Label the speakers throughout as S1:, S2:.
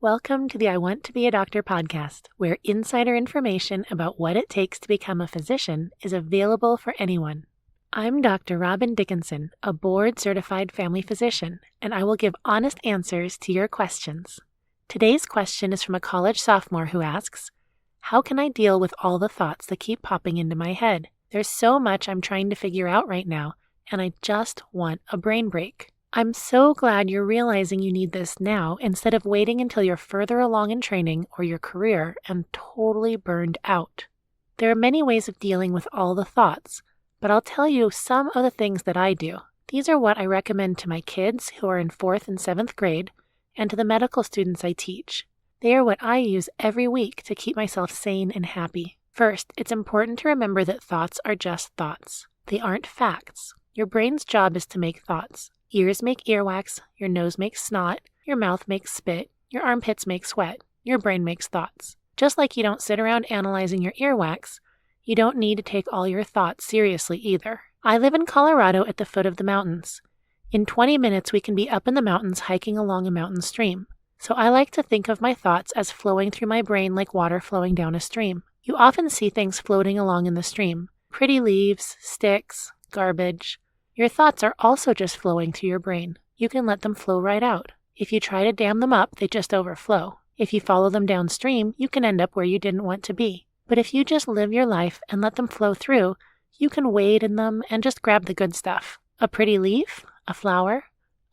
S1: Welcome to the I Want to Be a Doctor podcast, where insider information about what it takes to become a physician is available for anyone. I'm Dr. Robin Dickinson, a board-certified family physician, and I will give honest answers to your questions. Today's question is from a college sophomore who asks, how can I deal with all the thoughts that keep popping into my head? There's so much I'm trying to figure out right now, and I just want a brain break. I'm so glad you're realizing you need this now instead of waiting until you're further along in training or your career and totally burned out. There are many ways of dealing with all the thoughts, but I'll tell you some of the things that I do. These are what I recommend to my kids who are in 4th and 7th grade and to the medical students I teach. They are what I use every week to keep myself sane and happy. First, it's important to remember that thoughts are just thoughts. They aren't facts. Your brain's job is to make thoughts. Ears make earwax, your nose makes snot, your mouth makes spit, your armpits make sweat, your brain makes thoughts. Just like you don't sit around analyzing your earwax, you don't need to take all your thoughts seriously either. I live in Colorado at the foot of the mountains. In 20 minutes we can be up in the mountains hiking along a mountain stream. So I like to think of my thoughts as flowing through my brain like water flowing down a stream. You often see things floating along in the stream. Pretty leaves, sticks, garbage. Your thoughts are also just flowing through your brain. You can let them flow right out. If you try to dam them up, they just overflow. If you follow them downstream, you can end up where you didn't want to be. But if you just live your life and let them flow through, you can wade in them and just grab the good stuff. A pretty leaf, a flower,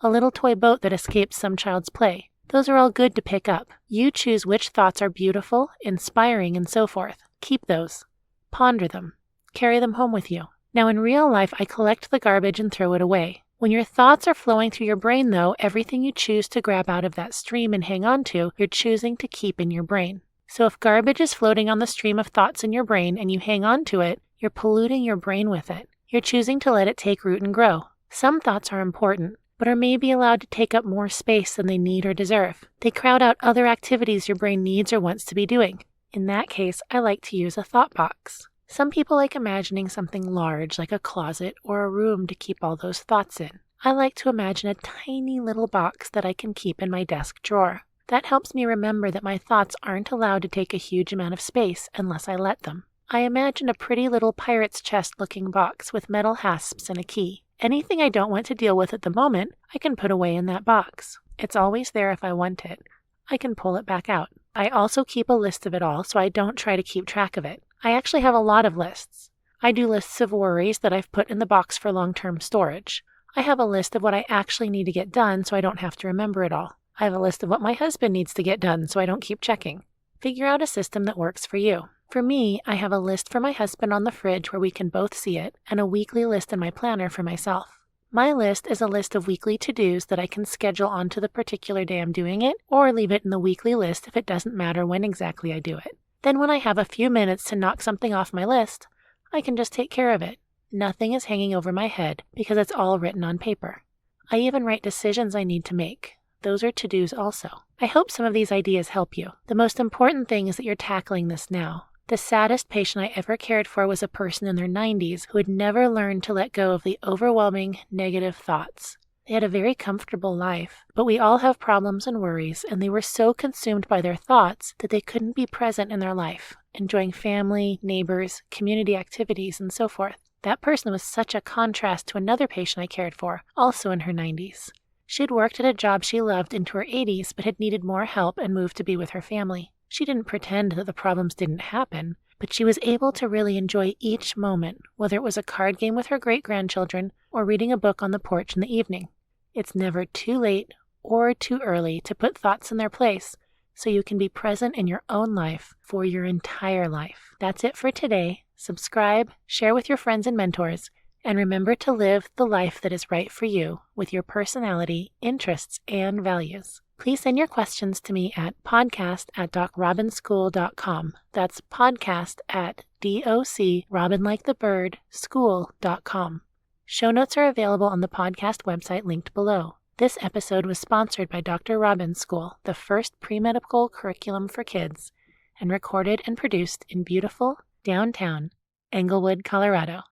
S1: a little toy boat that escapes some child's play. Those are all good to pick up. You choose which thoughts are beautiful, inspiring, and so forth. Keep those. Ponder them. Carry them home with you. Now, in real life, I collect the garbage and throw it away. When your thoughts are flowing through your brain, though, everything you choose to grab out of that stream and hang on to, you're choosing to keep in your brain. So if garbage is floating on the stream of thoughts in your brain and you hang on to it, you're polluting your brain with it. You're choosing to let it take root and grow. Some thoughts are important, but are maybe allowed to take up more space than they need or deserve. They crowd out other activities your brain needs or wants to be doing. In that case, I like to use a thought box. Some people like imagining something large like a closet or a room to keep all those thoughts in. I like to imagine a tiny little box that I can keep in my desk drawer. That helps me remember that my thoughts aren't allowed to take a huge amount of space unless I let them. I imagine a pretty little pirate's chest looking box with metal hasps and a key. Anything I don't want to deal with at the moment, I can put away in that box. It's always there if I want it. I can pull it back out. I also keep a list of it all so I don't try to keep track of it. I actually have a lot of lists. I do lists of worries that I've put in the box for long-term storage. I have a list of what I actually need to get done so I don't have to remember it all. I have a list of what my husband needs to get done so I don't keep checking. Figure out a system that works for you. For me, I have a list for my husband on the fridge where we can both see it, and a weekly list in my planner for myself. My list is a list of weekly to-dos that I can schedule onto the particular day I'm doing it, or leave it in the weekly list if it doesn't matter when exactly I do it. Then when I have a few minutes to knock something off my list, I can just take care of it. Nothing is hanging over my head because it's all written on paper. I even write decisions I need to make. Those are to-dos also. I hope some of these ideas help you. The most important thing is that you're tackling this now. The saddest patient I ever cared for was a person in their 90s who had never learned to let go of the overwhelming negative thoughts. They had a very comfortable life, but we all have problems and worries, and they were so consumed by their thoughts that they couldn't be present in their life, enjoying family, neighbors, community activities, and so forth. That person was such a contrast to another patient I cared for, also in her 90s. She'd worked at a job she loved into her 80s, but had needed more help and moved to be with her family. She didn't pretend that the problems didn't happen, but she was able to really enjoy each moment, whether it was a card game with her great-grandchildren or reading a book on the porch in the evening. It's never too late or too early to put thoughts in their place so you can be present in your own life for your entire life. That's it for today. Subscribe, share with your friends and mentors, and remember to live the life that is right for you with your personality, interests, and values. Please send your questions to me at podcast@docrobinschool.com. That's podcast@docrobinlikethebirdschool.com. Show notes are available on the podcast website linked below. This episode was sponsored by Dr. Robin's School, the first pre-medical curriculum for kids, and recorded and produced in beautiful downtown Englewood, Colorado.